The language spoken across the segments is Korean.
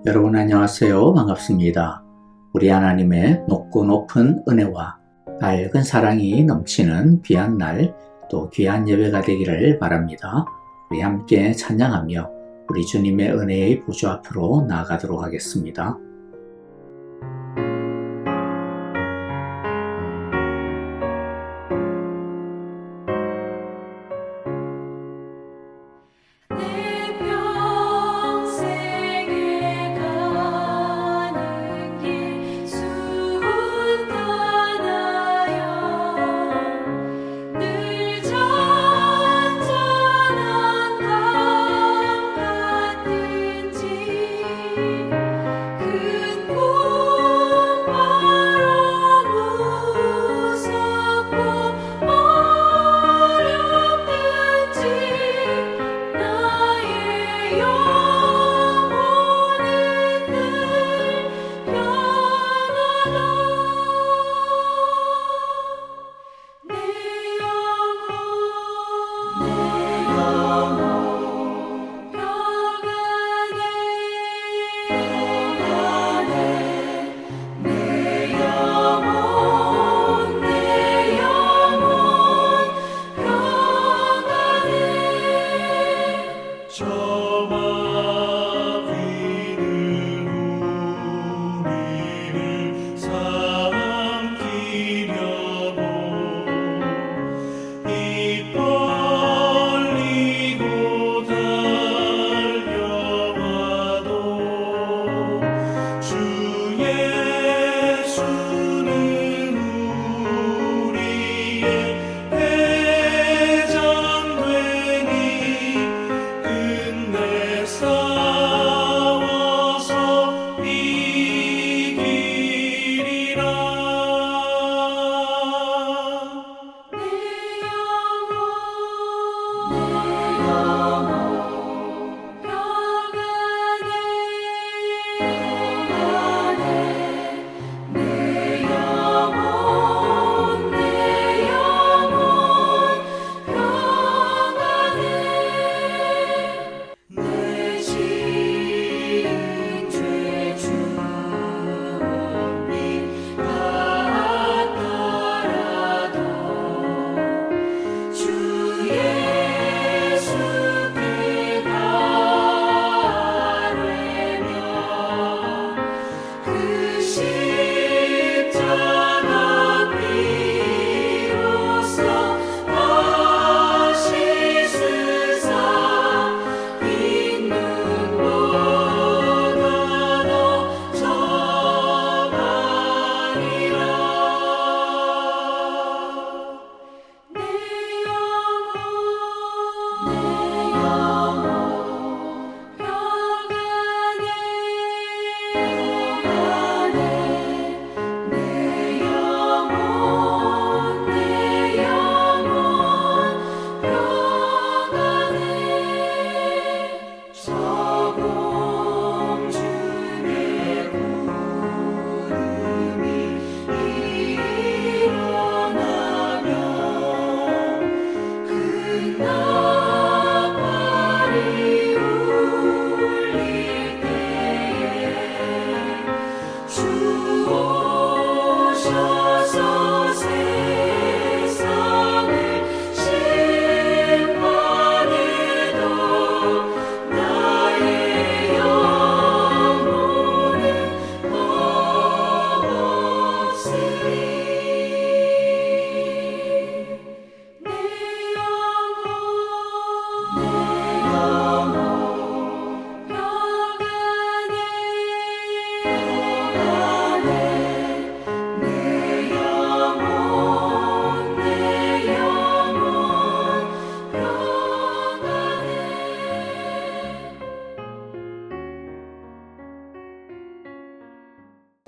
여러분 안녕하세요. 반갑습니다. 우리 하나님의 높고 높은 은혜와 밝은 사랑이 넘치는 귀한 날, 또 귀한 예배가 되기를 바랍니다. 우리 함께 찬양하며 우리 주님의 은혜의 보좌 앞으로 나아가도록 하겠습니다.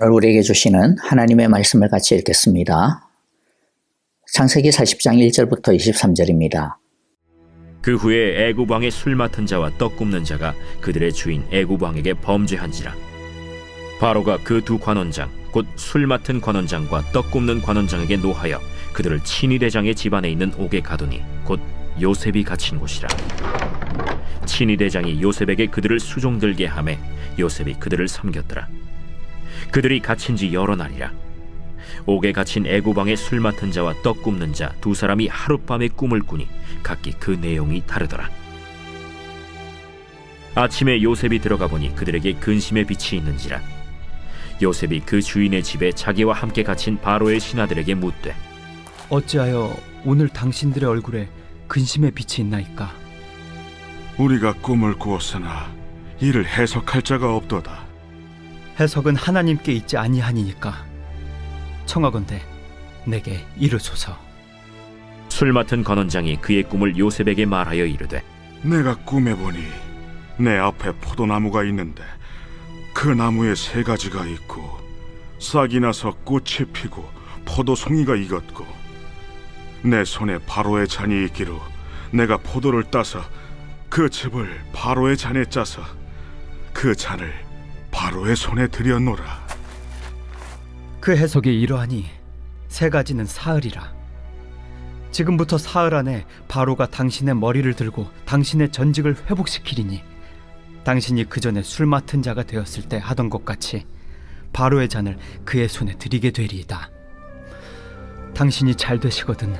우리에게 주시는 하나님의 말씀을 같이 읽겠습니다. 창세기 40장 1절부터 23절입니다. 그 후에 애굽 왕의 술 맡은 자와 떡 굽는 자가 그들의 주인 애굽 왕에게 범죄한지라. 바로가 그 두 관원장 곧 술 맡은 관원장과 떡 굽는 관원장에게 노하여 그들을 친위 대장의 집안에 있는 옥에 가두니 곧 요셉이 갇힌 곳이라. 친위 대장이 요셉에게 그들을 수종들게 하매 요셉이 그들을 섬겼더라. 그들이 갇힌 지 여러 날이라. 옥에 갇힌 애굽왕의 술 맡은 자와 떡 굽는 자 두 사람이 하룻밤에 꿈을 꾸니 각기 그 내용이 다르더라. 아침에 요셉이 들어가 보니 그들에게 근심의 빛이 있는지라. 요셉이 그 주인의 집에 자기와 함께 갇힌 바로의 신하들에게 묻되 어찌하여 오늘 당신들의 얼굴에 근심의 빛이 있나이까? 우리가 꿈을 꾸었으나 이를 해석할 자가 없도다. 해석은 하나님께 있지 아니하니니까 청하건대 내게 이르소서. 술 맡은 관원장이 그의 꿈을 요셉에게 말하여 이르되 내가 꿈에 보니 내 앞에 포도나무가 있는데 그 나무에 세 가지가 있고 싹이 나서 꽃이 피고 포도송이가 익었고 내 손에 바로의 잔이 있기로 내가 포도를 따서 그 즙을 바로의 잔에 짜서 그 잔을 바로의 손에 들여놓으라. 그 해석이 이러하니 세 가지는 사흘이라. 지금부터 사흘 안에 바로가 당신의 머리를 들고 당신의 전직을 회복시키리니 당신이 그 전에 술 맡은 자가 되었을 때 하던 것 같이 바로의 잔을 그의 손에 드리게 되리이다. 당신이 잘 되시거든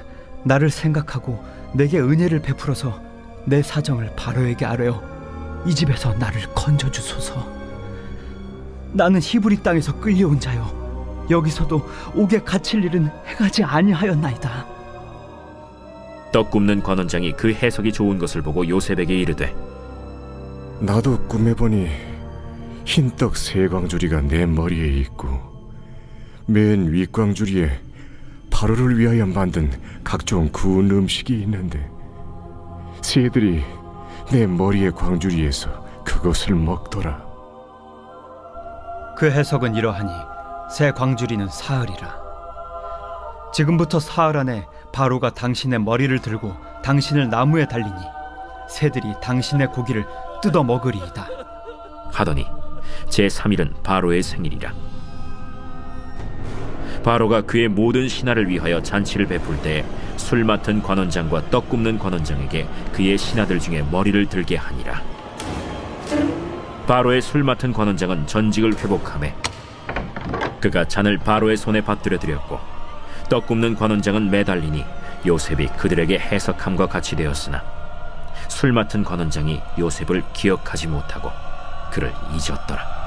나를 생각하고 내게 은혜를 베풀어서 내 사정을 바로에게 아뢰어 이 집에서 나를 건져주소서. 나는 히브리 땅에서 끌려온 자요 여기서도 옥에 갇힐 일은 행하지 아니하였나이다. 떡 굽는 관원장이 그 해석이 좋은 것을 보고 요셉에게 이르되 나도 꿈에 보니 흰떡 세 광주리가 내 머리에 있고 맨 윗광주리에 바로를 위하여 만든 각종 구운 음식이 있는데 새들이 내 머리의 광주리에서 그것을 먹더라. 그 해석은 이러하니 새 광주리는 사흘이라. 지금부터 사흘 안에 바로가 당신의 머리를 들고 당신을 나무에 달리니 새들이 당신의 고기를 뜯어 먹으리이다. 하더니 제3일은 바로의 생일이라. 바로가 그의 모든 신하를 위하여 잔치를 베풀 때에 술 맡은 관원장과 떡 굽는 관원장에게 그의 신하들 중에 머리를 들게 하니라. 바로의 술 맡은 관원장은 전직을 회복하매 그가 잔을 바로의 손에 받들어 드렸고 떡 굽는 관원장은 매달리니 요셉이 그들에게 해석함과 같이 되었으나 술 맡은 관원장이 요셉을 기억하지 못하고 그를 잊었더라.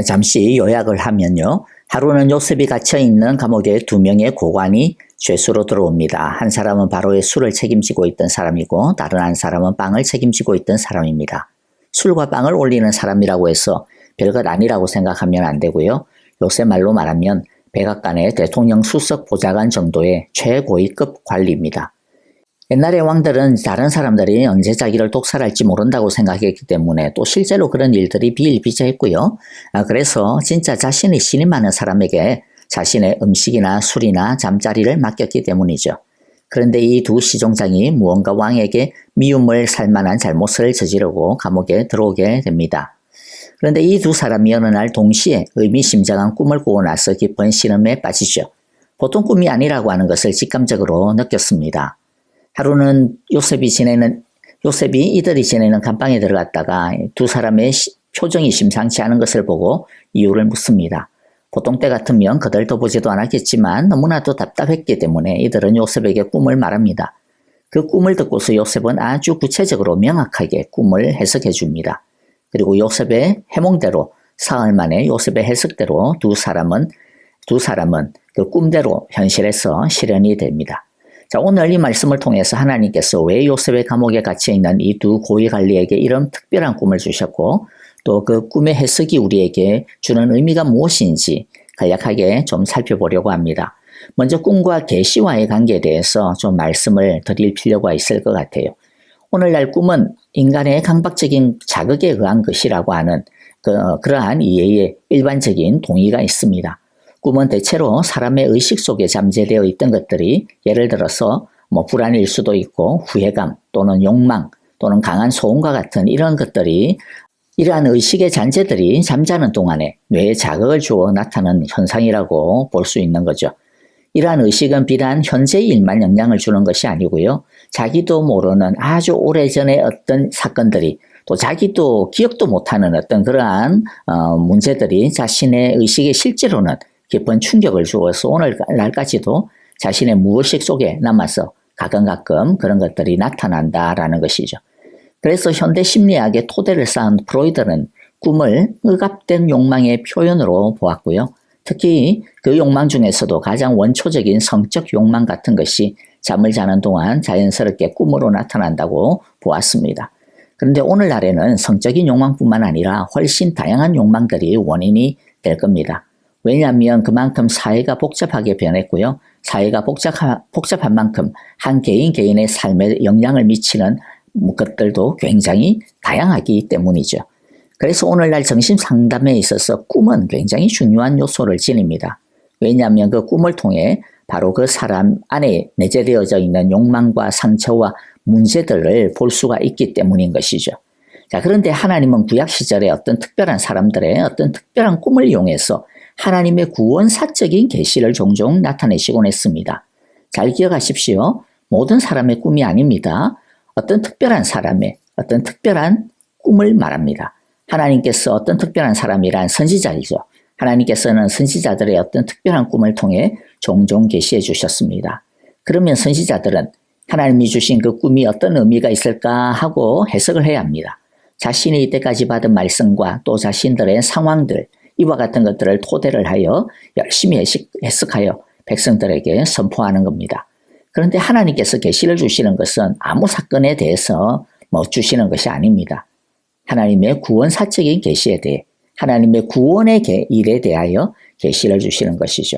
잠시 요약을 하면요. 하루는 요셉이 갇혀있는 감옥에 두 명의 고관이 죄수로 들어옵니다. 한 사람은 바로의 술을 책임지고 있던 사람이고 다른 한 사람은 빵을 책임지고 있던 사람입니다. 술과 빵을 올리는 사람이라고 해서 별것 아니라고 생각하면 안 되고요. 요새 말로 말하면 백악관의 대통령 수석 보좌관 정도의 최고위급 관리입니다. 옛날의 왕들은 다른 사람들이 언제 자기를 독살할지 모른다고 생각했기 때문에 또 실제로 그런 일들이 비일비재했고요. 그래서 진짜 자신이 신임하는 사람에게 자신의 음식이나 술이나 잠자리를 맡겼기 때문이죠. 그런데 이 두 시종장이 무언가 왕에게 미움을 살 만한 잘못을 저지르고 감옥에 들어오게 됩니다. 그런데 이 두 사람이 어느 날 동시에 의미심장한 꿈을 꾸고 나서 깊은 신음에 빠지죠. 보통 꿈이 아니라고 하는 것을 직감적으로 느꼈습니다. 하루는 요셉이 이들이 지내는 감방에 들어갔다가 두 사람의 표정이 심상치 않은 것을 보고 이유를 묻습니다. 보통 때 같으면 그들도 보지도 않았겠지만 너무나도 답답했기 때문에 이들은 요셉에게 꿈을 말합니다. 그 꿈을 듣고서 요셉은 아주 구체적으로 명확하게 꿈을 해석해 줍니다. 그리고 요셉의 해몽대로 사흘 만에 요셉의 해석대로 두 사람은 그 꿈대로 현실에서 실현이 됩니다. 자, 오늘 이 말씀을 통해서 하나님께서 왜 요셉의 감옥에 갇혀있는 이 두 고위관리에게 이런 특별한 꿈을 주셨고 또 그 꿈의 해석이 우리에게 주는 의미가 무엇인지 간략하게 좀 살펴보려고 합니다. 먼저 꿈과 계시와의 관계에 대해서 좀 말씀을 드릴 필요가 있을 것 같아요. 오늘날 꿈은 인간의 강박적인 자극에 의한 것이라고 하는 그러한 이해의 일반적인 동의가 있습니다. 꿈은 대체로 사람의 의식 속에 잠재되어 있던 것들이 예를 들어서 불안일 수도 있고 후회감 또는 욕망 또는 강한 소음과 같은 이런 것들이 이러한 의식의 잔재들이 잠자는 동안에 뇌에 자극을 주어 나타나는 현상이라고 볼 수 있는 거죠. 이러한 의식은 비단 현재의 일만 영향을 주는 것이 아니고요. 자기도 모르는 아주 오래전의 어떤 사건들이 또 자기도 기억도 못하는 어떤 그러한 문제들이 자신의 의식에 실제로는 깊은 충격을 주어서 오늘날까지도 자신의 무의식 속에 남아서 가끔 그런 것들이 나타난다라는 것이죠. 그래서 현대 심리학의 토대를 쌓은 프로이드는 꿈을 억압된 욕망의 표현으로 보았고요. 특히 그 욕망 중에서도 가장 원초적인 성적 욕망 같은 것이 잠을 자는 동안 자연스럽게 꿈으로 나타난다고 보았습니다. 그런데 오늘날에는 성적인 욕망뿐만 아니라 훨씬 다양한 욕망들이 원인이 될 겁니다. 왜냐하면 그만큼 사회가 복잡하게 변했고요. 사회가 복잡한 만큼 한 개인의 삶에 영향을 미치는 것들도 굉장히 다양하기 때문이죠. 그래서 오늘날 정신상담에 있어서 꿈은 굉장히 중요한 요소를 지닙니다. 왜냐하면 그 꿈을 통해 바로 그 사람 안에 내재되어져 있는 욕망과 상처와 문제들을 볼 수가 있기 때문인 것이죠. 자, 그런데 하나님은 구약 시절에 어떤 특별한 사람들의 어떤 특별한 꿈을 이용해서 하나님의 구원사적인 계시를 종종 나타내시곤 했습니다. 잘 기억하십시오. 모든 사람의 꿈이 아닙니다. 어떤 특별한 사람의 어떤 특별한 꿈을 말합니다. 하나님께서 어떤 특별한 사람이란 선지자이죠. 하나님께서는 선지자들의 어떤 특별한 꿈을 통해 종종 계시해 주셨습니다. 그러면 선지자들은 하나님이 주신 그 꿈이 어떤 의미가 있을까 하고 해석을 해야 합니다. 자신이 이때까지 받은 말씀과 또 자신들의 상황들, 이와 같은 것들을 토대를 하여 열심히 해석하여 백성들에게 선포하는 겁니다. 그런데 하나님께서 계시를 주시는 것은 아무 사건에 대해서 주시는 것이 아닙니다. 하나님의 구원사적인 계시에 대해 하나님의 구원의 일에 대하여 계시를 주시는 것이죠.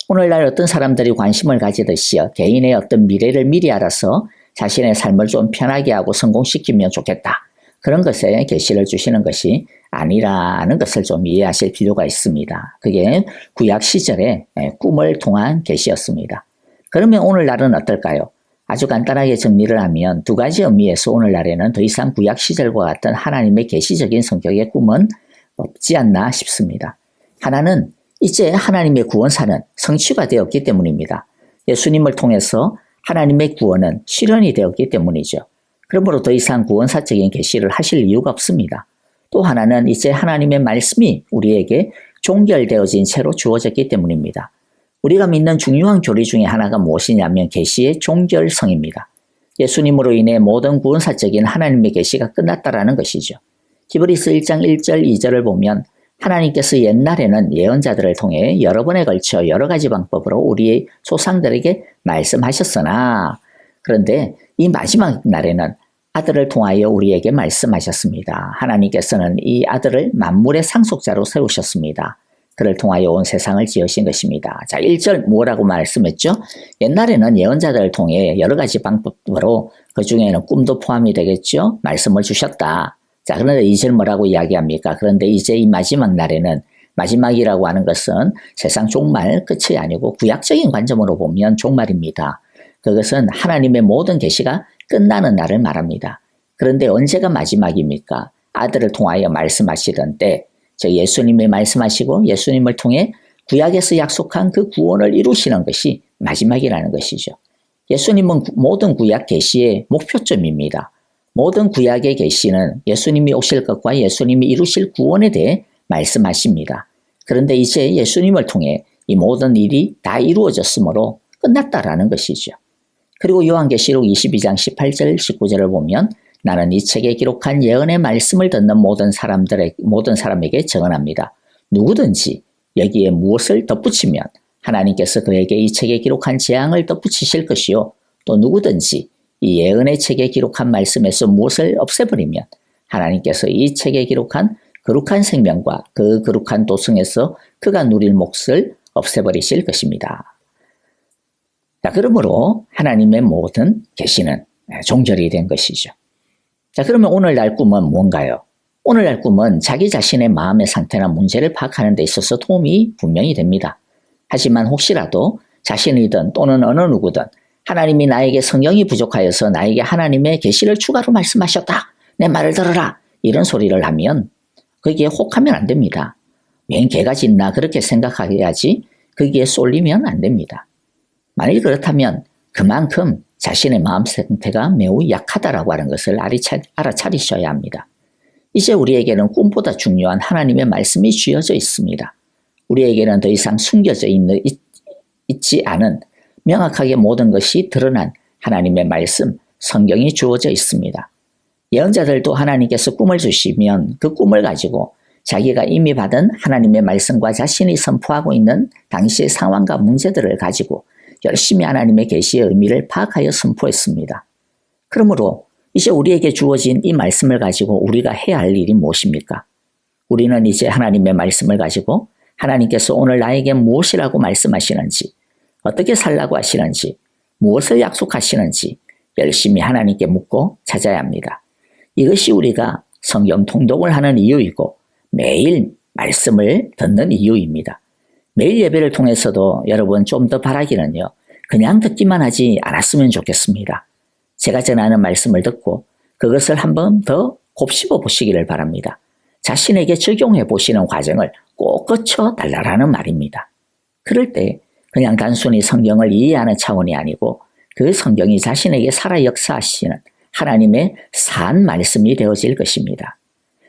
오늘날 어떤 사람들이 관심을 가지듯이 개인의 어떤 미래를 미리 알아서 자신의 삶을 좀 편하게 하고 성공시키면 좋겠다. 그런 것에 계시를 주시는 것이 아니라는 것을 좀 이해하실 필요가 있습니다. 그게 구약 시절의 꿈을 통한 계시였습니다. 그러면 오늘날은 어떨까요? 아주 간단하게 정리를 하면 두 가지 의미에서 오늘날에는 더 이상 구약 시절과 같은 하나님의 계시적인 성격의 꿈은 없지 않나 싶습니다. 하나는 이제 하나님의 구원사는 성취가 되었기 때문입니다. 예수님을 통해서 하나님의 구원은 실현이 되었기 때문이죠. 그러므로 더 이상 구원사적인 계시를 하실 이유가 없습니다. 또 하나는 이제 하나님의 말씀이 우리에게 종결되어진 채로 주어졌기 때문입니다. 우리가 믿는 중요한 교리 중에 하나가 무엇이냐면 계시의 종결성입니다. 예수님으로 인해 모든 구원사적인 하나님의 계시가 끝났다라는 것이죠. 히브리서 1장 1절 2절을 보면 하나님께서 옛날에는 예언자들을 통해 여러 번에 걸쳐 여러 가지 방법으로 우리의 조상들에게 말씀하셨으나 그런데 이 마지막 날에는 아들을 통하여 우리에게 말씀하셨습니다. 하나님께서는 이 아들을 만물의 상속자로 세우셨습니다. 그를 통하여 온 세상을 지으신 것입니다. 자, 1절 뭐라고 말씀했죠? 옛날에는 예언자들을 통해 여러 가지 방법으로 그 중에는 꿈도 포함이 되겠죠? 말씀을 주셨다. 자, 그런데 2절 뭐라고 이야기합니까? 그런데 이제 이 마지막 날에는 마지막이라고 하는 것은 세상 종말 끝이 아니고 구약적인 관점으로 보면 종말입니다. 그것은 하나님의 모든 계시가 끝나는 날을 말합니다. 그런데 언제가 마지막입니까? 아들을 통하여 말씀하시던 때, 즉 예수님이 말씀하시고 예수님을 통해 구약에서 약속한 그 구원을 이루시는 것이 마지막이라는 것이죠. 예수님은 모든 구약 계시의 목표점입니다. 모든 구약의 계시는 예수님이 오실 것과 예수님이 이루실 구원에 대해 말씀하십니다. 그런데 이제 예수님을 통해 이 모든 일이 다 이루어졌으므로 끝났다라는 것이죠. 그리고 요한계시록 22장 18절 19절을 보면 나는 이 책에 기록한 예언의 말씀을 듣는 모든 사람에게 증언합니다. 누구든지 여기에 무엇을 덧붙이면 하나님께서 그에게 이 책에 기록한 재앙을 덧붙이실 것이요. 또 누구든지 이 예언의 책에 기록한 말씀에서 무엇을 없애버리면 하나님께서 이 책에 기록한 거룩한 생명과 그 거룩한 도성에서 그가 누릴 몫을 없애버리실 것입니다. 자, 그러므로 하나님의 모든 계시는 종결이 된 것이죠. 자, 그러면 오늘날 꿈은 뭔가요? 오늘날 꿈은 자기 자신의 마음의 상태나 문제를 파악하는 데 있어서 도움이 분명히 됩니다. 하지만 혹시라도 자신이든 또는 어느 누구든 하나님이 나에게 성령이 부족하여서 나에게 하나님의 계시를 추가로 말씀하셨다. 내 말을 들어라. 이런 소리를 하면 거기에 혹하면 안 됩니다. 웬 개가 짖나 그렇게 생각해야지 거기에 쏠리면 안 됩니다. 만일 그렇다면 그만큼 자신의 마음 상태가 매우 약하다라고 하는 것을 알아차리셔야 합니다. 이제 우리에게는 꿈보다 중요한 하나님의 말씀이 쥐어져 있습니다. 우리에게는 더 이상 숨겨져 있지 않은 명확하게 모든 것이 드러난 하나님의 말씀, 성경이 주어져 있습니다. 예언자들도 하나님께서 꿈을 주시면 그 꿈을 가지고 자기가 이미 받은 하나님의 말씀과 자신이 선포하고 있는 당시의 상황과 문제들을 가지고 열심히 하나님의 계시의 의미를 파악하여 선포했습니다. 그러므로 이제 우리에게 주어진 이 말씀을 가지고 우리가 해야 할 일이 무엇입니까? 우리는 이제 하나님의 말씀을 가지고 하나님께서 오늘 나에게 무엇이라고 말씀하시는지, 어떻게 살라고 하시는지, 무엇을 약속하시는지 열심히 하나님께 묻고 찾아야 합니다. 이것이 우리가 성경 통독을 하는 이유이고 매일 말씀을 듣는 이유입니다. 매일 예배를 통해서도 여러분 좀 더 바라기는요. 그냥 듣기만 하지 않았으면 좋겠습니다. 제가 전하는 말씀을 듣고 그것을 한번 더 곱씹어 보시기를 바랍니다. 자신에게 적용해 보시는 과정을 꼭 거쳐 달라라는 말입니다. 그럴 때 그냥 단순히 성경을 이해하는 차원이 아니고 그 성경이 자신에게 살아 역사하시는 하나님의 산 말씀이 되어질 것입니다.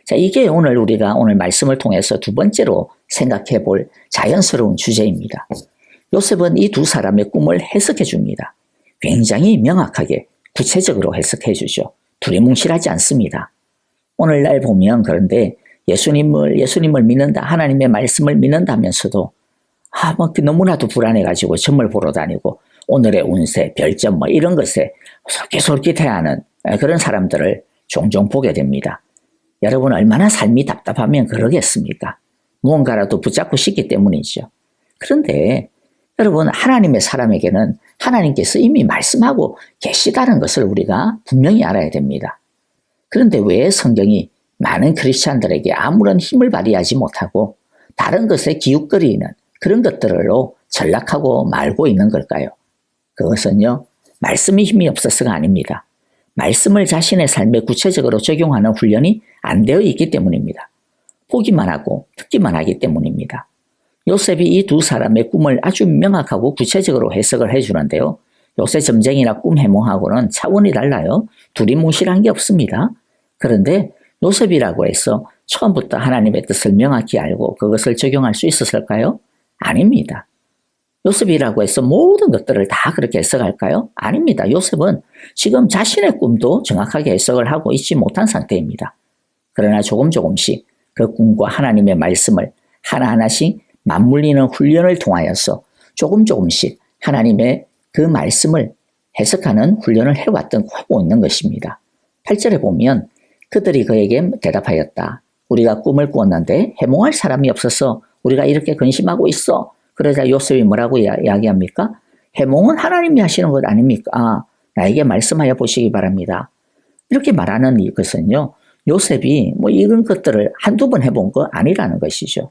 자, 이게 우리가 오늘 말씀을 통해서 두 번째로 생각해 볼 자연스러운 주제입니다. 요셉은 이 두 사람의 꿈을 해석해 줍니다. 굉장히 명확하게 구체적으로 해석해 주죠. 두리뭉실하지 않습니다. 오늘날 보면 그런데 예수님을 믿는다, 하나님의 말씀을 믿는다면서도 너무나도 불안해가지고 점을 보러 다니고 오늘의 운세, 별점 이런 것에 솔깃솔깃해하는 그런 사람들을 종종 보게 됩니다. 여러분 얼마나 삶이 답답하면 그러겠습니까? 무언가라도 붙잡고 싶기 때문이죠. 그런데 여러분 하나님의 사람에게는 하나님께서 이미 말씀하고 계시다는 것을 우리가 분명히 알아야 됩니다. 그런데 왜 성경이 많은 크리스찬들에게 아무런 힘을 발휘하지 못하고 다른 것에 기웃거리는 그런 것들로 전락하고 말고 있는 걸까요? 그것은요, 말씀이 힘이 없어서가 아닙니다. 말씀을 자신의 삶에 구체적으로 적용하는 훈련이 안 되어 있기 때문입니다. 보기만 하고 듣기만 하기 때문입니다. 요셉이 이 두 사람의 꿈을 아주 명확하고 구체적으로 해석을 해주는데요. 요새 점쟁이나 꿈 해몽하고는 차원이 달라요. 두리뭉실한 게 없습니다. 그런데 요셉이라고 해서 처음부터 하나님의 뜻을 명확히 알고 그것을 적용할 수 있었을까요? 아닙니다. 요셉이라고 해서 모든 것들을 다 그렇게 해석할까요? 아닙니다. 요셉은 지금 자신의 꿈도 정확하게 해석을 하고 있지 못한 상태입니다. 그러나 조금씩 그 꿈과 하나님의 말씀을 하나하나씩 맞물리는 훈련을 통하여서 조금씩 하나님의 그 말씀을 해석하는 훈련을 하고 있는 것입니다. 8절에 보면 그들이 그에게 대답하였다. 우리가 꿈을 꾸었는데 해몽할 사람이 없어서 우리가 이렇게 근심하고 있어. 그러자 요셉이 뭐라고 이야기합니까? 해몽은 하나님이 하시는 것 아닙니까? 나에게 말씀하여 보시기 바랍니다. 이렇게 말하는 이것은요. 요셉이 이런 것들을 한두 번 해본 거 아니라는 것이죠.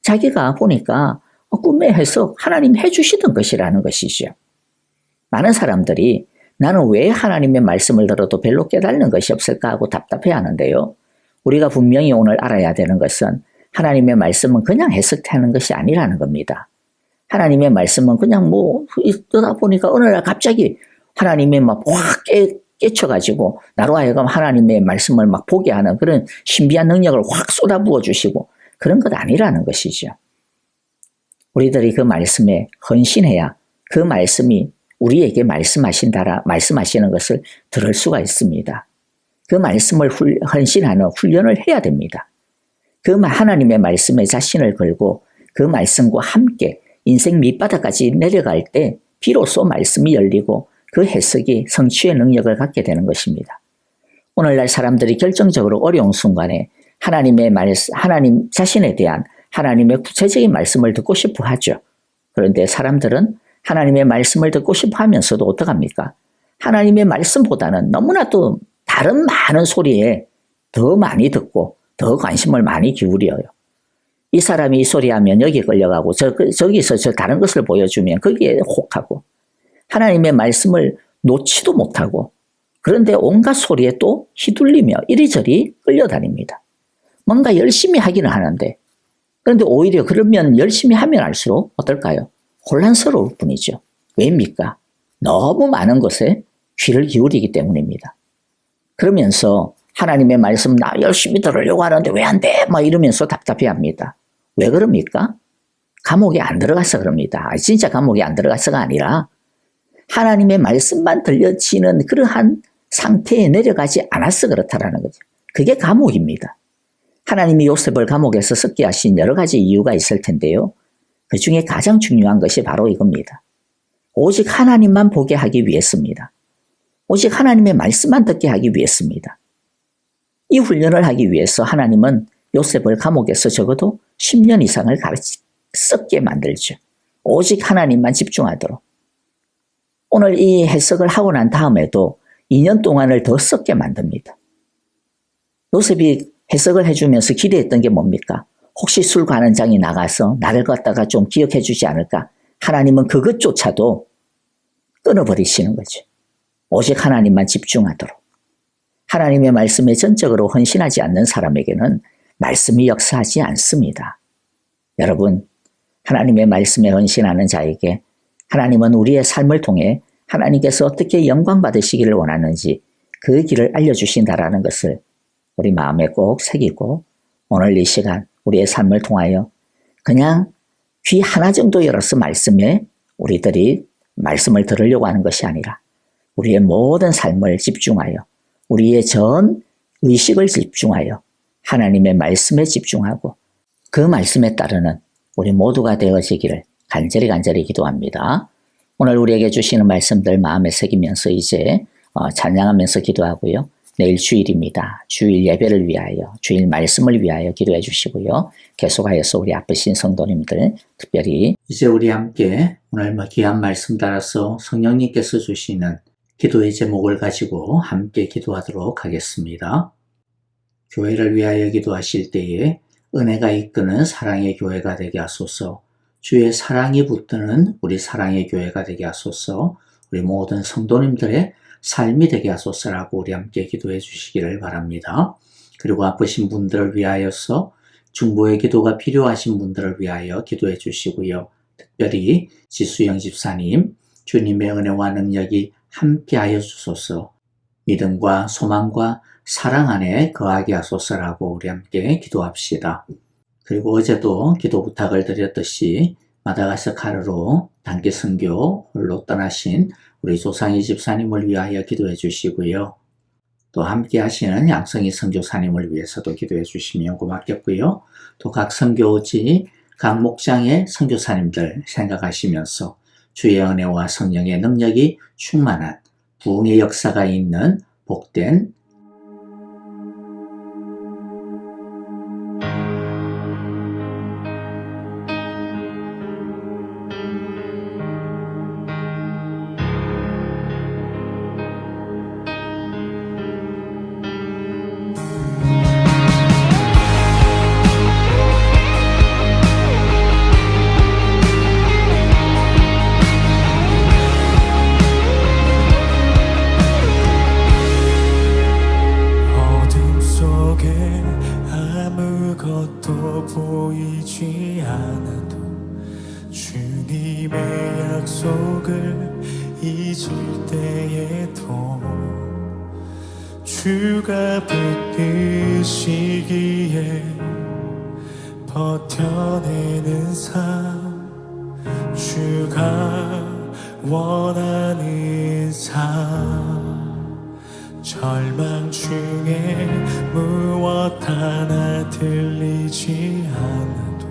자기가 보니까 꿈의 해석 하나님 해주시던 것이라는 것이죠. 많은 사람들이 나는 왜 하나님의 말씀을 들어도 별로 깨달는 것이 없을까 하고 답답해하는데요. 우리가 분명히 오늘 알아야 되는 것은 하나님의 말씀은 그냥 해석하는 것이 아니라는 겁니다. 하나님의 말씀은 그냥 있다 보니까 어느 날 갑자기 하나님이 확 깨쳐가지고 나로 하여금 하나님의 말씀을 보게 하는 그런 신비한 능력을 확 쏟아부어 주시고 그런 것 아니라는 것이죠. 우리들이 그 말씀에 헌신해야 그 말씀이 우리에게 말씀하시는 것을 들을 수가 있습니다. 그 말씀을 헌신하는 훈련을 해야 됩니다. 그 하나님의 말씀에 자신을 걸고 그 말씀과 함께 인생 밑바닥까지 내려갈 때 비로소 말씀이 열리고 그 해석이 성취의 능력을 갖게 되는 것입니다. 오늘날 사람들이 결정적으로 어려운 순간에 하나님 자신에 대한 하나님의 구체적인 말씀을 듣고 싶어 하죠. 그런데 사람들은 하나님의 말씀을 듣고 싶어 하면서도 어떡합니까? 하나님의 말씀보다는 너무나도 다른 많은 소리에 더 많이 듣고 더 관심을 많이 기울여요. 이 사람이 이 소리하면 여기 끌려가고 저기서 저 다른 것을 보여주면 거기에 혹하고 하나님의 말씀을 놓지도 못하고 그런데 온갖 소리에 또 휘둘리며 이리저리 끌려다닙니다. 뭔가 열심히 하기는 하는데 그런데 오히려 그러면 열심히 하면 할수록 어떨까요? 혼란스러울 뿐이죠. 왜입니까? 너무 많은 것에 귀를 기울이기 때문입니다. 그러면서 하나님의 말씀 나 열심히 들으려고 하는데 왜 안 돼? 막 이러면서 답답해합니다. 왜 그럽니까? 감옥에 안 들어가서 그럽니다. 진짜 감옥에 안 들어가서가 아니라 하나님의 말씀만 들려지는 그러한 상태에 내려가지 않아서 그렇다라는 거죠. 그게 감옥입니다. 하나님이 요셉을 감옥에서 썩게 하신 여러 가지 이유가 있을 텐데요. 그 중에 가장 중요한 것이 바로 이겁니다. 오직 하나님만 보게 하기 위해서입니다. 오직 하나님의 말씀만 듣게 하기 위해서입니다. 이 훈련을 하기 위해서 하나님은 요셉을 감옥에서 적어도 10년 이상을 썩게 만들죠. 오직 하나님만 집중하도록. 오늘 이 해석을 하고 난 다음에도 2년 동안을 더 썩게 만듭니다. 요셉이 해석을 해주면서 기대했던 게 뭡니까? 혹시 술 관원장이 나가서 나를 갖다가 좀 기억해 주지 않을까? 하나님은 그것조차도 끊어버리시는 거죠. 오직 하나님만 집중하도록. 하나님의 말씀에 전적으로 헌신하지 않는 사람에게는 말씀이 역사하지 않습니다. 여러분, 하나님의 말씀에 헌신하는 자에게 하나님은 우리의 삶을 통해 하나님께서 어떻게 영광 받으시기를 원하는지 그 길을 알려주신다라는 것을 우리 마음에 꼭 새기고 오늘 이 시간 우리의 삶을 통하여 그냥 귀 하나 정도 열어서 말씀에 우리들이 말씀을 들으려고 하는 것이 아니라 우리의 모든 삶을 집중하여 우리의 전 의식을 집중하여 하나님의 말씀에 집중하고 그 말씀에 따르는 우리 모두가 되어지기를 간절히 기도합니다. 오늘 우리에게 주시는 말씀들 마음에 새기면서 이제 찬양하면서 기도하고요. 내일 주일입니다. 주일 예배를 위하여, 주일 말씀을 위하여 기도해 주시고요. 계속하여서 우리 아프신 성도님들 특별히 이제 우리 함께 오늘 귀한 말씀 따라서 성령님께서 주시는 기도의 제목을 가지고 함께 기도하도록 하겠습니다. 교회를 위하여 기도하실 때에 은혜가 이끄는 사랑의 교회가 되게 하소서. 주의 사랑이 붙드는 우리 사랑의 교회가 되게 하소서. 우리 모든 성도님들의 삶이 되게 하소서라고 우리 함께 기도해 주시기를 바랍니다. 그리고 아프신 분들을 위하여서 중보의 기도가 필요하신 분들을 위하여 기도해 주시고요. 특별히 지수영 집사님, 주님의 은혜와 능력이 함께하여 주소서. 믿음과 소망과 사랑 안에 거하게 하소서라고 우리 함께 기도합시다. 그리고 어제도 기도 부탁을 드렸듯이 마다가스카르로 단기 선교 홀로 떠나신 우리 조상희 집사님을 위하여 기도해 주시고요. 또 함께 하시는 양성희 선교사님을 위해서도 기도해 주시면 고맙겠고요. 또 각 선교지, 각 목장의 선교사님들 생각하시면서 주의 은혜와 성령의 능력이 충만한 부흥의 역사가 있는 복된 어둠 속에 아무것도 보이지 않아도 주님의 약속을 잊을 때에도 주가 붙드시기에 버텨내는 삶, 주가 원하는 삶, 절망 중에 무엇 하나 들리지 않아도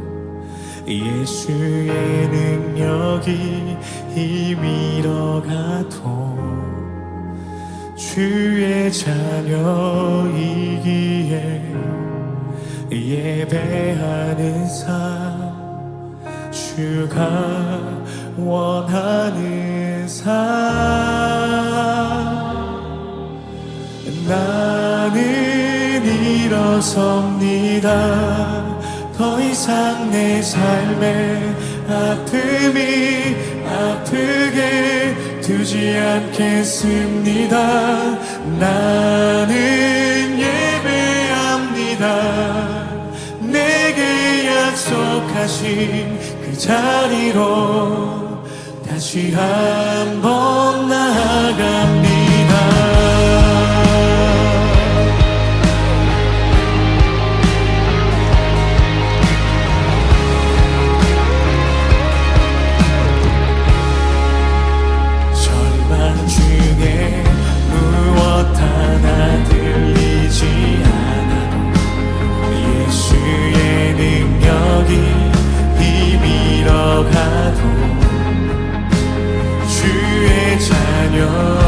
예수의 능력이 힘이러가도 주의 자녀이기에 예배하는 삶, 주가 원하는 삶, 나는 일어섭니다. 더 이상 내 삶의 아픔이 아프게 두지 않겠습니다. 나는 예배합니다. 내게 약속하신 그 자리로 다시 한번 나아갑니다. 절망 중에 무엇 하나 들리지 않아도 예수의 능력이 힘이러 가도 주의 자녀